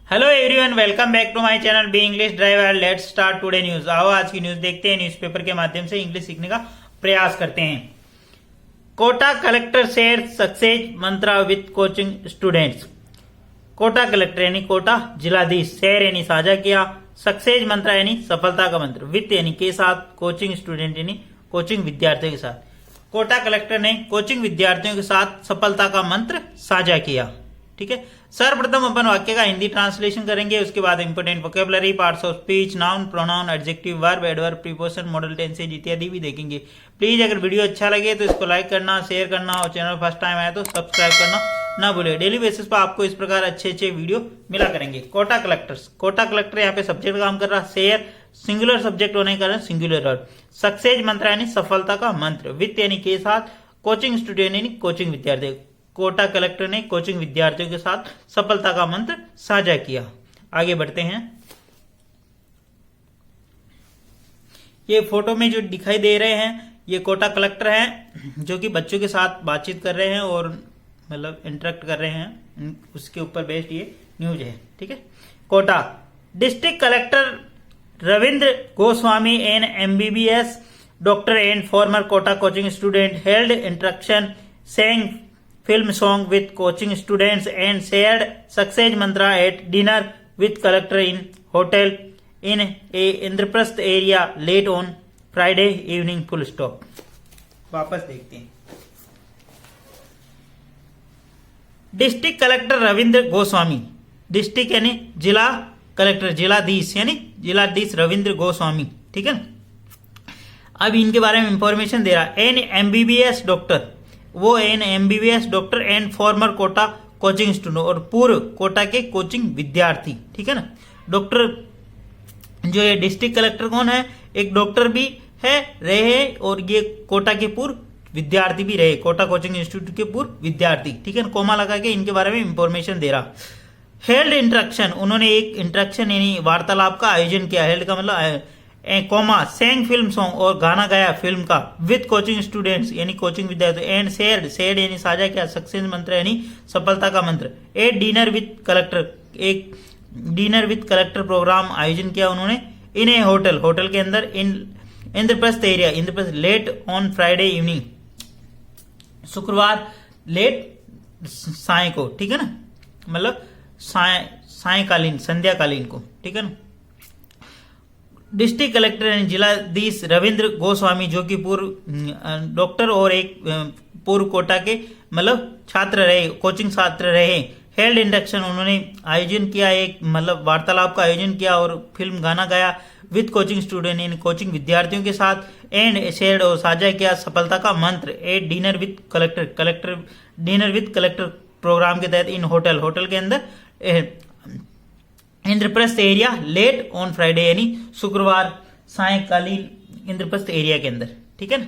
Hello everyone, welcome back to my channel be English driver. Let's start today news. आओ आज की news देखते हैं। न्यूज़पेपर के माध्यम से इंग्लिश सीखने का प्रयास करते हैं। Kota collector share success mantra with coaching students. Kota collector यानी कोटा जिलाधीश, शेयर यानी साझा किया, सक्सेस मंत्रा यानी सफलता का मंत्र, विद यानी के साथ, कोचिंग स्टूडेंट यानी कोचिंग विद्यार्थियों के साथ। कोटा कलेक्टर ने कोचिंग विद्यार्थियों के साथ सफलता का मंत्र साझा किया। ठीक है, सर्वप्रथम अपन वाक्य का हिंदी ट्रांसलेशन करेंगे, उसके बाद important vocabulary, parts of speech, noun, pronoun, adjective, verb, adverb, preposition, model tenses इत्यादि भी देखेंगे। प्लीज अगर वीडियो अच्छा लगे तो इसको लाइक करना, शेयर करना और चैनल फर्स्ट टाइम आया तो सब्सक्राइब करना ना भूले। डेली बेसिस पर आपको इस प्रकार अच्छे अच्छे वीडियो मिला करेंगे। कोटा कलेक्टर्स, कोटा कलेक्टर यहाँ पे सब्जेक्ट काम कर रहा, शेयर सिंगुलर सब्जेक्ट होने के कारण सिंगुलर वर्ब, सक्सेस मंत्र यानी सफलता का मंत्र, विद यानी के साथ, कोचिंग स्टूडेंट यानी कोचिंग विद्यार्थी। कोटा कलेक्टर ने कोचिंग विद्यार्थियों के साथ सफलता का मंत्र साझा किया। आगे बढ़ते हैं। ये फोटो में जो दिखाई दे रहे हैं ये कोटा कलेक्टर हैं जो कि बच्चों के साथ बातचीत कर रहे हैं और मतलब इंटरेक्ट कर रहे हैं, उसके ऊपर बेस्ड ये न्यूज है। ठीक है, Kota district collector Ravindra Goswami an MBBS doctor and former Kota coaching student held interaction saying film song with coaching students and shared success mantra at dinner with collector in hotel in a Indraprasth area late on Friday evening. full stop। वापस देखते हैं। District collector Ravindra Goswami, district यानी जिला collector, जिलाधीश यानी जिलाधीश रविंद्र गोस्वामी। ठीक है, अब इनके बारे में इंफॉर्मेशन दे रहा। एन MBBS डॉक्टर, वो an MBBS doctor and former Kota coaching student, और पूर्व कोटा के कोचिंग विद्यार्थी। ठीक है ना, डॉक्टर जो ये डिस्ट्रिक्ट कलेक्टर कौन है, एक डॉक्टर भी है रहे और ये कोटा के पूर्व विद्यार्थी भी रहे, कोटा कोचिंग इंस्टीट्यूट के पूर्व विद्यार्थी। ठीक है, कोमा लगा के इनके बारे में इंफॉर्मेशन दे रहा। हेल्ड इंटरेक्शन, उन्होंने एक इंटरेक्शन यानी वार्तालाप का आयोजन किया। हेल्ड का मतलब कोमा, सेंग फिल्म सॉन्ग, और गाना गाया फिल्म का, विद कोचिंग स्टूडेंट्स यानी कोचिंग विद्यार्थी, एंड शेयर्ड, शेयर्ड यानी साझा किया, सक्सेस मंत्र यानी सफलता का मंत्र, ए डिनर विद कलेक्टर, एक डिनर विद कलेक्टर प्रोग्राम आयोजन किया उन्होंने, इन ए होटल, होटल के अंदर, in Indraprastha area, Indraprastha, late on Friday evening, शुक्रवार लेट साय को। ठीक है ना, मतलब सायकालीन, संध्याकालीन को। ठीक है ना, डिस्ट्रिक्ट कलेक्टर यानी जिलाधीश रविंद्र गोस्वामी जो कि पूर्व डॉक्टर और एक पूर्व कोटा के मतलब छात्र रहे, कोचिंग छात्र रहे। हेल्ड इंडक्शन, उन्होंने आयोजन किया, एक मतलब वार्तालाप का आयोजन किया और फिल्म गाना गाया, विद कोचिंग स्टूडेंट यानी कोचिंग विद्यार्थियों के साथ, एंड शेयर्ड और साझा किया सफलता का मंत्र, a dinner with collector, collector dinner with collector program के तहत, इन होटल, होटल के अंदर, Indraprastha area late on Friday यानी शुक्रवार सायकालीन इंद्रप्रस्थ एरिया के अंदर। ठीक है ना,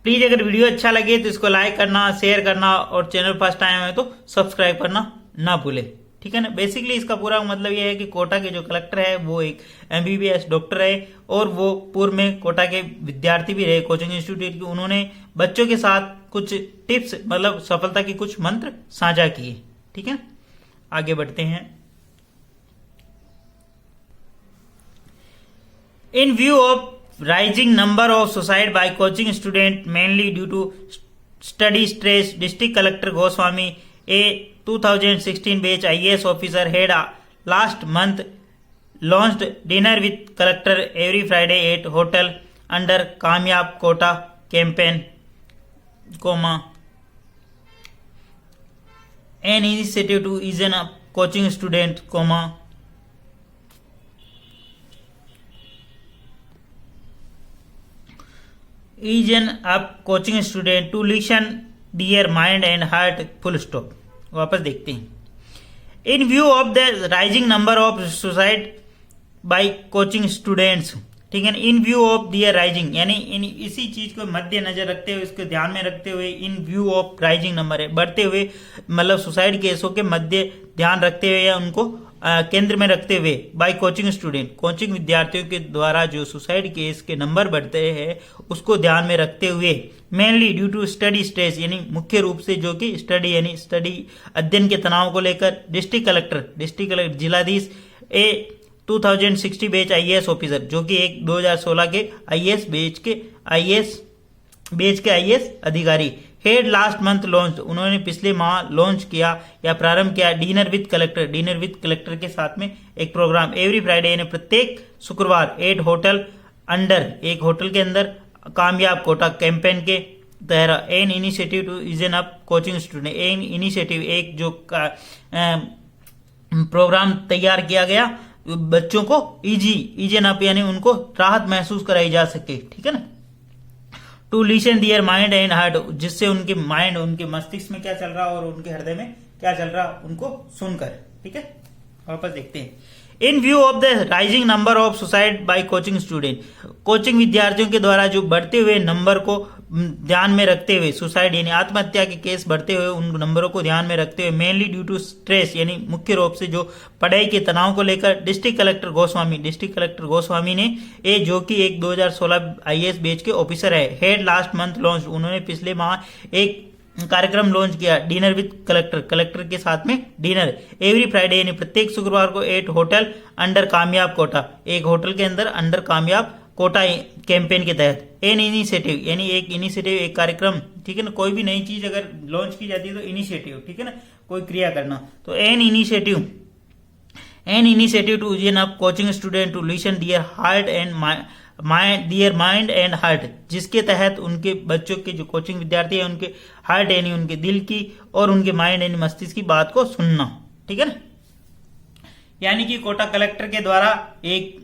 प्लीज अगर वीडियो अच्छा लगे तो इसको लाइक करना, शेयर करना और चैनल फर्स्ट टाइम है तो सब्सक्राइब करना ना भूले। ठीक है ना, बेसिकली इसका पूरा मतलब यह है कि कोटा के जो कलेक्टर है वो एक MBBS डॉक्टर है और वो पूर्व में कोटा के विद्यार्थी भी रहे कोचिंग इंस्टीट्यूट के। उन्होंने बच्चों के साथ कुछ टिप्स मतलब सफलता की कुछ मंत्र साझा किए। ठीक है, आगे बढ़ते हैं। In view of rising number of suicide by coaching students mainly due to study stress, District Collector Goswami, a 2016 batch IAS officer, had last month launched dinner with collector every Friday at hotel under Kamyab Kota campaign, an initiative to ease up coaching student, ease up coaching student to listen their mind and heart, full stop। वापस देखते हैं। In view of the rising number of suicide by coaching students. ठीक है, in view of their rising यानी इन इसी चीज को मद्देनजर रखते हुए, इसको ध्यान में रखते हुए, इन व्यू ऑफ राइजिंग नंबर है बढ़ते हुए मतलब सुसाइड केसों के मध्य ध्यान रखते हुए या उनको केंद्र में रखते हुए बाय कोचिंग स्टूडेंट, कोचिंग विद्यार्थियों के द्वारा जो सुसाइड केस के नंबर बढ़ते हैं उसको ध्यान में रखते हुए, mainly due to study stress यानी मुख्य रूप से जो कि स्टडी यानी स्टडी अध्ययन के तनाव को लेकर, डिस्ट्रिक्ट कलेक्टर जिलाधीश 2060 बैच आईएएस ऑफिसर जो कि एक 2016 के आईएएस बैच के आईएएस अधिकारी, हेड लास्ट मंथ लॉन्च, उन्होंने पिछले माह लॉन्च किया या प्रारंभ किया डिनर विद कलेक्टर के साथ में एक प्रोग्राम एवरी फ्राइडे यानी प्रत्येक शुक्रवार एक होटल के अंदर कामयाब कोटा कैंपेन के तहत an initiative to ease in up coaching student, an initiative एक जो प्रोग्राम तैयार किया गया बच्चों को इजन अप यानी उनको राहत महसूस कराई जा सके, ठीक है ना, to listen their mind and heart, जिससे उनके माइंड उनके मस्तिष्क में क्या चल रहा और उनके हृदय में क्या चल रहा उनको सुनकर, ठीक है। वापस देखते हैं। In view of the rising number of suicide by coaching student, coaching विद्यार्थियों के द्वारा जो बढ़ते हुए नंबर को ध्यान में रखते हुए, सुसाइड यानी आत्महत्या के केस बढ़ते हुए उन नंबरों को ध्यान में रखते हुए, मेनली ड्यू टू स्ट्रेस यानी मुख्य रूप से जो पढ़ाई के तनाव को लेकर, डिस्ट्रिक्ट कलेक्टर गोस्वामी ने ये जो कि एक 2016 आईएएस बैच के ऑफिसर है, हेड लास्ट मंथ लॉन्च, उन्होंने पिछले माह एक कार्यक्रम लॉन्च किया डिनर विद कलेक्टर के साथ में डिनर एवरी फ्राइडे यानी प्रत्येक शुक्रवार को एक होटल अंडर कामयाब कोटा, एक होटल के अंदर अंडर कामयाब कोटा कैंपेन के तहत, एन इनिशिएटिव यानी एक इनिशिएटिव एक कार्यक्रम, ठीक है ना, कोई भी नई चीज अगर लॉन्च की जाती है तो इनिशिएटिव, ठीक है ना, कोई क्रिया करना, तो an initiative to ease in up coaching student to listen their heart and mind and heart, जिसके तहत उनके बच्चों के जो कोचिंग विद्यार्थी है उनके हार्ट यानी उनके दिल की और उनके माइंड यानी मस्तिष्क की बात को सुनना, ठीक है ना। यानी कि कोटा कलेक्टर के द्वारा एक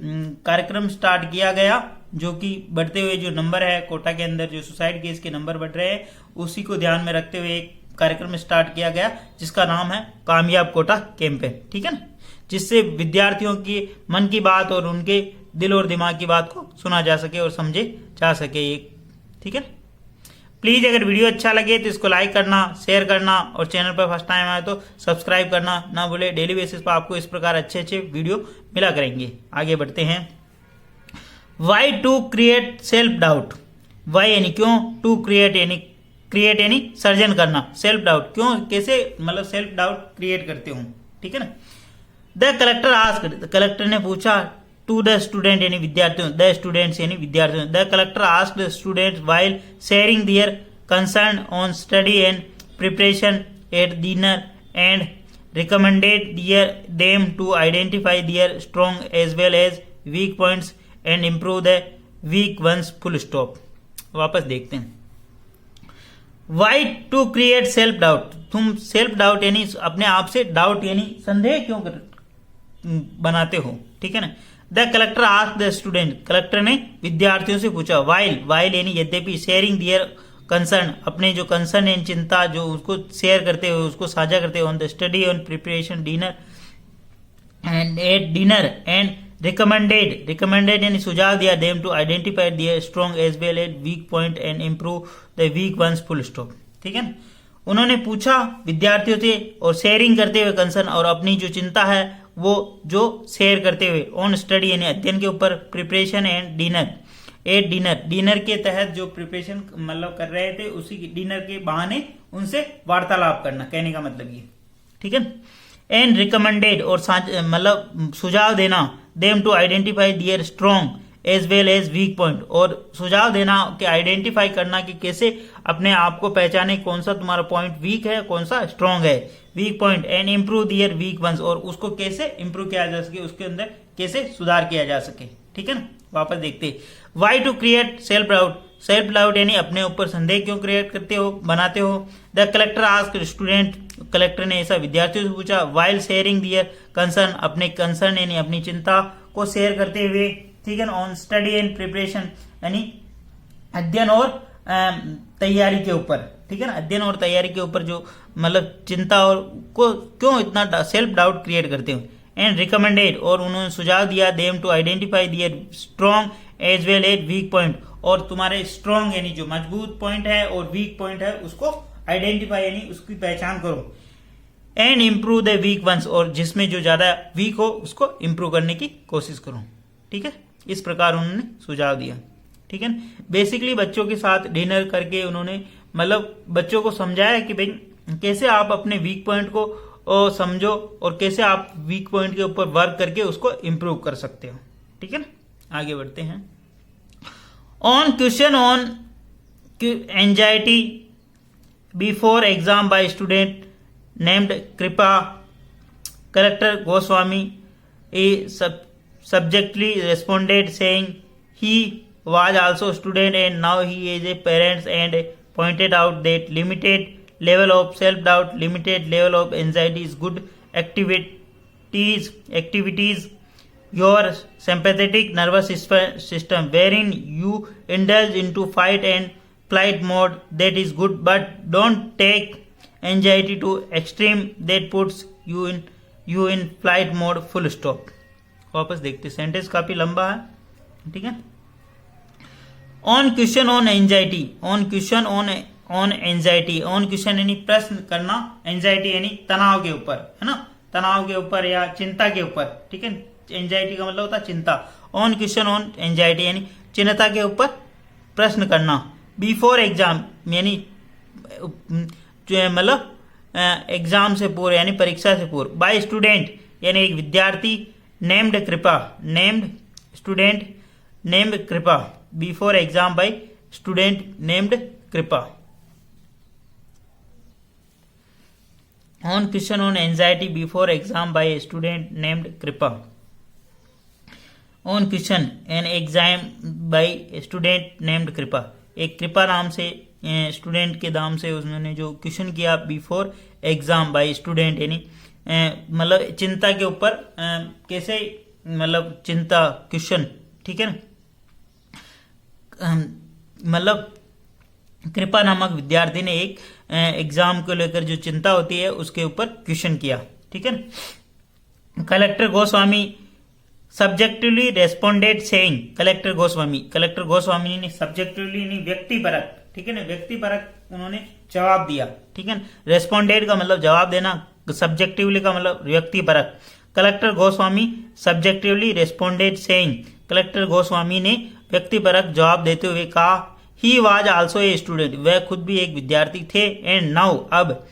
कार्यक्रम स्टार्ट किया गया जो कि बढ़ते हुए जो नंबर है कोटा के अंदर जो सुसाइड केस के नंबर बढ़ रहे हैं उसी को ध्यान में रखते हुए एक कार्यक्रम स्टार्ट किया गया जिसका नाम है कामयाब कोटा कैंपेन, ठीक है ना, जिससे विद्यार्थियों की मन की बात और उनके दिल और दिमाग की बात को सुना जा सके और समझे जा सके, ठीक है। प्लीज अगर वीडियो अच्छा लगे तो इसको लाइक करना, शेयर करना और चैनल पर फर्स्ट टाइम आए तो सब्सक्राइब करना ना भूले। डेली बेसिस पर आपको इस प्रकार अच्छे अच्छे वीडियो मिला करेंगे। आगे बढ़ते हैं। Why to create self doubt, why यानी क्यों, टू क्रिएट यानी सर्जन करना, सेल्फ डाउट क्यों, कैसे मतलब सेल्फ डाउट क्रिएट करते हो, ठीक है ना। द कलेक्टर आस्क्ड, कलेक्टर ने पूछा टू द स्टूडेंट यानी विद्यार्थियों, द स्टूडेंट्स यानी विद्यार्थियों, the collector asked students while sharing their concern on study and preparation at dinner and recommended them to identify their strong as well as weak points and improve the weak ones, full stop. वापस देखते हैं। Why to create self doubt, तुम self doubt यानी अपने आप से doubt यानी संदेह क्यों बनाते हो, ठीक है ना। The collector asked the student, collector ने विद्यार्थियों से पूछा, वाइल यानी यद्यपि, शेयरिंग देयर कंसर्न अपने जो कंसर्न एंड चिंता जो उसको शेयर करते हो उसको साझा करते हो, on the study on preparation dinner and recommended यानी सुझाव दिया them to identify their strong as well as weak point and improve the weak ones, full stop, ठीक है ना। उन्होंने पूछा विद्यार्थियों से और शेयरिंग करते हुए कंसर्न और अपनी जो चिंता है वो जो शेयर करते हुए, ऑन स्टडी यानी अध्ययन के ऊपर, प्रिपरेशन एंड डिनर के तहत जो प्रिपरेशन मतलब कर रहे थे उसी डिनर के बहाने उनसे वार्तालाप करना, कहने का मतलब ये, ठीक है। एंड रिकमेंडेड और मतलब सुझाव देना, them to identify their strong as well as weak point, और सुझाव देना कि आइडेंटिफाई करना कि कैसे अपने आप को पहचाने कौन सा तुम्हारा पॉइंट वीक है कौन सा स्ट्रॉन्ग है, weak point and improve their weak ones, और उसको कैसे इम्प्रूव किया जा सके, उसके अंदर कैसे सुधार किया जा सके, ठीक है ना। वापस देखते हैं। Why to create self doubt यानी अपने ऊपर संदेह क्यों क्रिएट करते हो, बनाते हो। The collector asked student, collector ने ऐसा विद्यार्थियों से पूछा, वाइल शेयरिंग दियर कंसर्न अपने कंसर्न यानी अपनी चिंता को शेयर करते हुए, ठीक है ना, ऑन स्टडी एंड प्रिपरेशन यानी अध्ययन और तैयारी के ऊपर, ठीक है ना, अध्ययन और तैयारी के ऊपर जो मतलब चिंता और को क्यों इतना सेल्फ डाउट क्रिएट करते हो। एंड रिकमेंडेड और उन्होंने सुझाव दिया them to identify their strong as well as weak point, और तुम्हारे स्ट्रॉन्ग यानी जो मजबूत पॉइंट है और वीक पॉइंट है उसको आइडेंटिफाई यानी उसकी पहचान करो। And improve the weak ones, और जिसमें जो ज्यादा वीक हो उसको इम्प्रूव करने की कोशिश करो। ठीक है, इस प्रकार उन्होंने सुझाव दिया। ठीक है, बेसिकली बच्चों के साथ डिनर करके उन्होंने मतलब बच्चों को समझाया कि भाई कैसे आप अपने वीक पॉइंट को समझो और कैसे आप वीक पॉइंट के ऊपर वर्क करके उसको इम्प्रूव कर सकते हो। ठीक है ना, आगे बढ़ते हैं। On question on anxiety before exam by student named Kripa, collector Goswami subjectively responded saying he was also a student and now he is a parent, and pointed out that limited level of self-doubt, limited level of anxiety is good activities your sympathetic nervous system wherein you indulge into fight and flight mode. That is good, but don't take anxiety to extreme that puts you in flight mode, full stop। वापस देखते, sentence काफी लंबा है। ठीक है, on question on anxiety, on question on anxiety, on question यानी प्रश्न करना, एंजाइटी यानी तनाव के ऊपर, है ना, तनाव के ऊपर या चिंता के ऊपर। ठीक है, एंजाइटी का मतलब होता है चिंता। ऑन क्वेश्चन ऑन एंजाइटी यानी चिंता के ऊपर प्रश्न करना। बिफोर एग्जाम यानी मतलब एग्जाम से पूर्व यानी परीक्षा से पूर्व। बाय स्टूडेंट यानी एक विद्यार्थी। Named Kripa, named student named Kripa, before exam by student named Kripa. On question on anxiety before exam by student named Kripa. On question an exam by student named Kripa, एक कृपा नाम से स्टूडेंट के नाम से उन्होंने जो क्वेश्चन किया बिफोर एग्जाम बाय स्टूडेंट यानी मतलब चिंता के ऊपर कैसे मतलब चिंता क्वेश्चन। ठीक है ना, मतलब कृपा नामक विद्यार्थी ने एक एग्जाम को लेकर जो चिंता होती है उसके ऊपर क्वेश्चन किया। ठीक है, collector Goswami subjectively responded saying, collector Goswami ने सब्जेक्टिवली नहीं व्यक्तिपरक, ठीक है ना, व्यक्तिपरक उन्होंने जवाब दिया। ठीक है, रेस्पोंडेड का मतलब जवाब देना, सब्जेक्टिवली का मतलब व्यक्तिपरक। Collector Goswami subjectively responded saying, collector Goswami ने व्यक्तिपरक जवाब देते हुए कहा he was also a student, वह खुद भी एक विद्यार्थी थे। एंड नाउ अब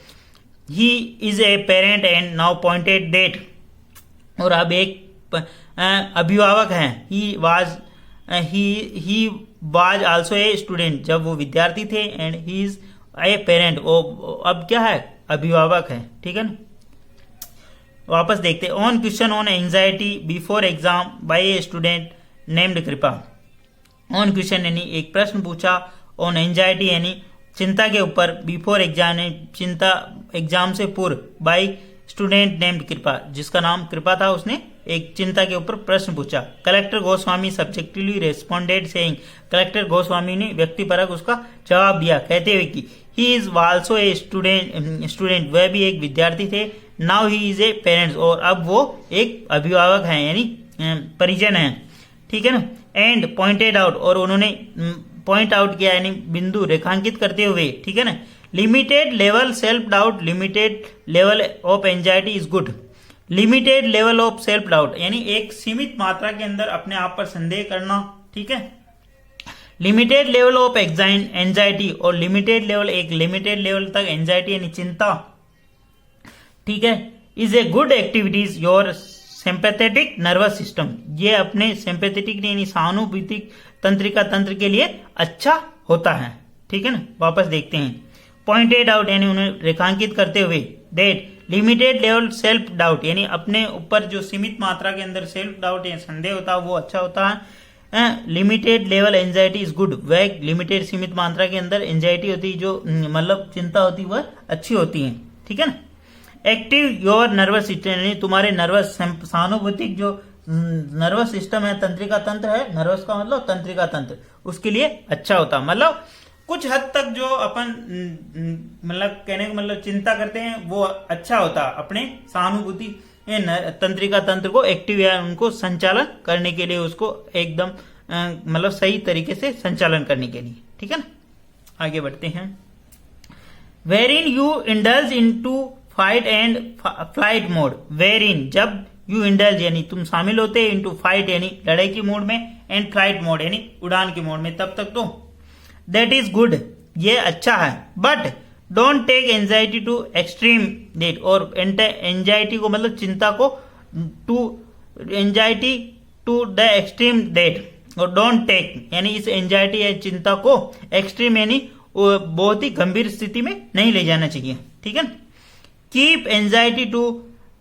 he is a parent and now pointed date, और अब एक अभिभावक हैं। He was also a student, जब वो विद्यार्थी थे, and he is a parent, वो अब क्या है, अभिभावक है। ठीक है ना, वापस देखते। On question on anxiety before exam by a student named Kripa, on question यानी एक प्रश्न पूछा, ऑन एंजाइटी यानी चिंता के ऊपर, बिफोर एग्जाम चिंता एग्जाम से पूर्व, बाय स्टूडेंट नेम्ड कृपा, जिसका नाम कृपा था, उसने एक चिंता के ऊपर प्रश्न पूछा। Collector Goswami subjectively responded saying, collector Goswami ने व्यक्तिपरक उसका जवाब दिया कहते हुए कि he is also a student, वह भी एक विद्यार्थी थे। Now he is a parents, और अब वो एक अभिभावक हैं यानी परिजन हैं। ठीक है ना, एंड पॉइंटेड आउट, और उन्होंने पॉइंट आउट किया यानी बिंदु रेखांकित करते हुए। ठीक है ना, limited level self doubt, limited level of anxiety is good. Limited level of self doubt यानी एक सीमित मात्रा के अंदर अपने आप पर संदेह करना। ठीक है, लिमिटेड लेवल ऑफ एंजाइटी, और लिमिटेड लेवल एक लिमिटेड लेवल तक एंजाइटी यानी चिंता। ठीक है, is a good activities your sympathetic nervous system, ये अपने सिंपैथेटिक यानी सहानुभूतिक तंत्रिका तंत्र के लिए अच्छा होता है। ठीक है ना, वापस देखते हैं। पॉइंटेड आउट यानी उन्हें रेखांकित करते हुए, that limited level self doubt यानी अपने ऊपर जो सीमित मात्रा के अंदर सेल्फ डाउट या संदेह होता है वो अच्छा होता है। Limited level anxiety is good, वह लिमिटेड सीमित मात्रा के अंदर एंजाइटी होती है, जो मतलब चिंता होती है, वह अच्छी होती है। ठीक है ना, एक्टिव योर नर्वस सिस्टम यानी तुम्हारे नर्वस सहानुभूतिक जो नर्वस सिस्टम है, तंत्रिका तंत्र है, नर्वस का मतलब तंत्रिका तंत्र, उसके लिए अच्छा होता है। मतलब कुछ हद तक जो अपन मतलब कहने का मतलब चिंता करते हैं वो अच्छा होता है, अपने सहानुभूति तंत्रिका तंत्र को एक्टिव या उनको संचालन करने के लिए, उसको एकदम मतलब सही तरीके से संचालन करने के लिए। ठीक है ना, आगे बढ़ते हैं। Wherein you indulge into fight and flight mode wherein जब यू इंडल्ज यानी तुम शामिल होते हैं, इनटू फाइट यानी लड़ाई की मोड में, एंड फ्लाइट मोड यानी उड़ान के मोड में, तब तक तो दैट इज गुड, ये अच्छा है। But don't take anxiety to extreme डेट, और एंजाइटी को मतलब चिंता को to anxiety to the extreme डेट, और डोंट टेक यानी इस एंजाइटी या चिंता को एक्सट्रीम यानी बहुत ही गंभीर स्थिति में नहीं ले जाना चाहिए, ठीक है। कीप एंजाइटी टू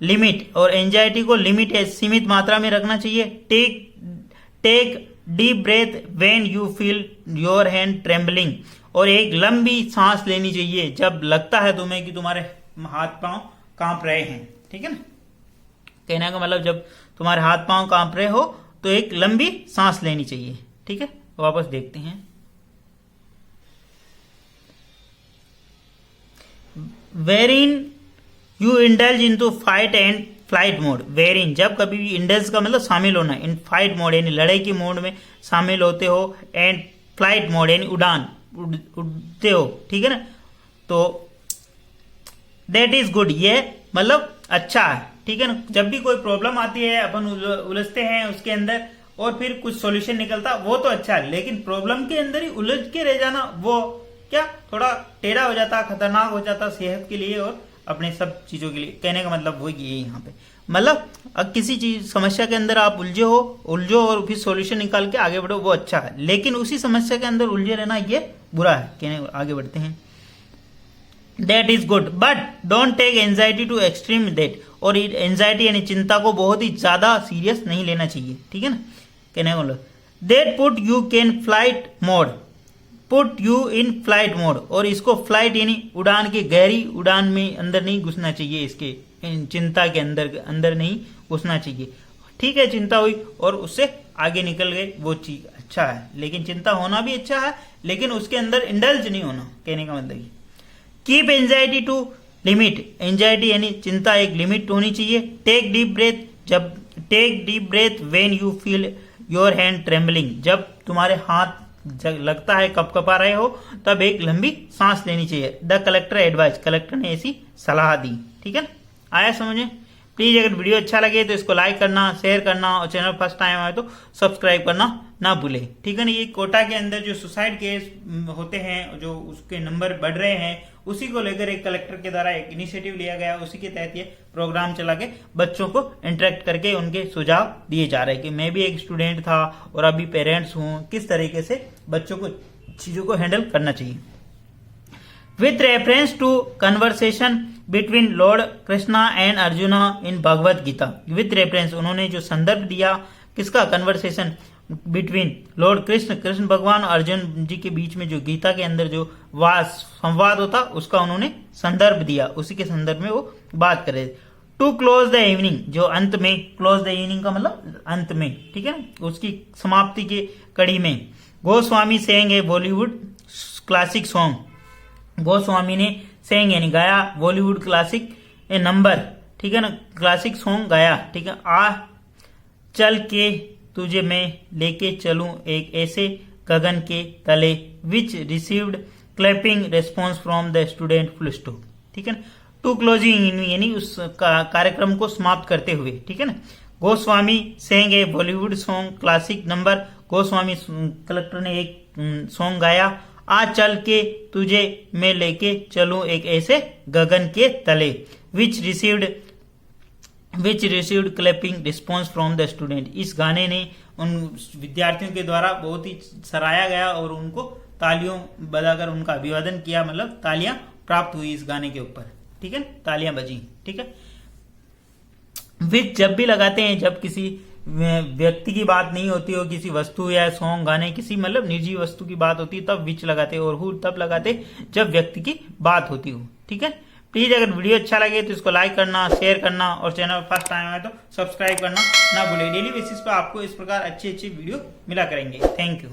लिमिट, और एंजाइटी को लिमिट या सीमित मात्रा में रखना चाहिए। Take deep breath when you feel your hand trembling, और एक लंबी सांस लेनी चाहिए जब लगता है तुम्हें कि तुम्हारे हाथ पांव कांप रहे हैं, ठीक है ना। कहने का मतलब जब तुम्हारे हाथ पांव कांप रहे हो तो एक लंबी सांस लेनी चाहिए, ठीक है। वापस देखते हैं। Wherein you indulge into fight and flight mode, wherein जब कभी भी इंडल्ज का मतलब शामिल होना, इन फाइट मोड यानी लड़ाई की मोड में शामिल होते हो, एंड फ्लाइट मोड यानी उड़ान उड़ते हो, ठीक है ना। तो दैट इज गुड, ये मतलब अच्छा है, ठीक है ना। जब भी कोई प्रॉब्लम आती है अपन उलझते हैं उसके अंदर और फिर कुछ सॉल्यूशन निकलता, वो तो अच्छा है, लेकिन प्रॉब्लम के अंदर ही उलझ के रह जाना वो क्या थोड़ा टेढ़ा हो जाता, खतरनाक हो जाता सेहत के लिए और अपने सब चीजों के लिए। कहने का मतलब वही है यहाँ पे, मतलब अब किसी चीज समस्या के अंदर आप उलझो और फिर सॉल्यूशन निकाल के आगे बढ़ो, वो अच्छा है, लेकिन उसी समस्या के अंदर उलझे रहना ये बुरा है। कहने आगे बढ़ते हैं। That is good but don't take anxiety to extreme डेट, और एंजाइटी यानी चिंता को बहुत ही ज्यादा सीरियस नहीं लेना चाहिए, ठीक है ना। कहने का मतलब that put you can flight mode, put you in flight mode, और इसको फ्लाइट यानी उड़ान की गहरी उड़ान में अंदर नहीं घुसना चाहिए, इसके चिंता के अंदर नहीं घुसना चाहिए, ठीक है। चिंता हुई और उससे आगे निकल गए, वो चीज अच्छा है, लेकिन चिंता होना भी अच्छा है, लेकिन उसके अंदर इंडल्ज नहीं होना। कहने का मतलब keep anxiety to limit, anxiety यानी चिंता एक लिमिट होनी चाहिए। Take deep breath when you feel your hand trembling, जब तुम्हारे हाथ लगता है कपकपा रहे हो तब एक लंबी सांस लेनी चाहिए। द कलेक्टर एडवाइस, कलेक्टर ने ऐसी सलाह दी, ठीक है ना। आया समझ में। प्लीज अगर वीडियो अच्छा लगे तो इसको लाइक करना, शेयर करना, और चैनल फर्स्ट टाइम आए तो सब्सक्राइब करना ना भूले, ठीक है ना। ये कोटा के अंदर जो सुसाइड केस होते हैं, जो उसके नंबर बढ़ रहे हैं, उसी को लेकर एक कलेक्टर के द्वारा एक इनिशिएटिव लिया गया, उसी के तहत ये प्रोग्राम चला के बच्चों को इंटरेक्ट करके उनके सुझाव दिए जा रहे हैं कि मैं भी एक स्टूडेंट था और अभी पेरेंट्स हूँ, किस तरीके से बच्चों को चीजों को हैंडल करना चाहिए। With reference to conversation between Lord Krishna and Arjuna in Bhagavad Gita, with reference उन्होंने जो संदर्भ दिया किसका, कन्वर्सेशन बिटवीन लॉर्ड कृष्ण भगवान और अर्जुन जी के बीच में जो गीता के अंदर जो संवाद होता उसका उन्होंने संदर्भ दिया, उसी के संदर्भ में वो बात कर रहे थे। टू क्लोज द इवनिंग, जो अंत में, क्लोज द इवनिंग का मतलब अंत में, ठीक है ना, उसकी समाप्ति के कड़ी में Goswami sang a Bollywood classic song, Goswami ने सेंग यानी गाया बॉलीवुड क्लासिक ए नंबर, ठीक है ना, क्लासिक सॉन्ग गाया, ठीक है। आ चल के तुझे मैं लेके चलूं एक ऐसे गगन के तले, which received clapping response from the student full stop, ठीक है ना। टू क्लोजिंग यानी उस कार्यक्रम को समाप्त करते हुए, ठीक है ना। Goswami sang a Bollywood song classic number, Goswami collector ने एक सॉन्ग गाया, आ चल के तुझे मैं लेके चलूं एक ऐसे गगन के तले, which received clapping response from the student. इस गाने ने उन विद्यार्थियों के द्वारा बहुत ही सराहा गया और उनको तालियों बजाकर उनका अभिवादन किया, मतलब तालियां प्राप्त हुई इस गाने के ऊपर, ठीक है, तालियां बजी, ठीक है। विच जब भी लगाते हैं जब किसी व्यक्ति की बात नहीं होती हो, किसी वस्तु या सॉन्ग गाने किसी मतलब निजी वस्तु की बात होती है तब विच लगाते, और हु तब लगाते जब व्यक्ति की बात होती हो, ठीक है। प्लीज अगर वीडियो अच्छा लगे तो इसको लाइक करना, शेयर करना, और चैनल फर्स्ट टाइम आए तो सब्सक्राइब करना ना भूले। डेली बेसिस पर आपको इस प्रकार अच्छी वीडियो मिला करेंगे। Thank you.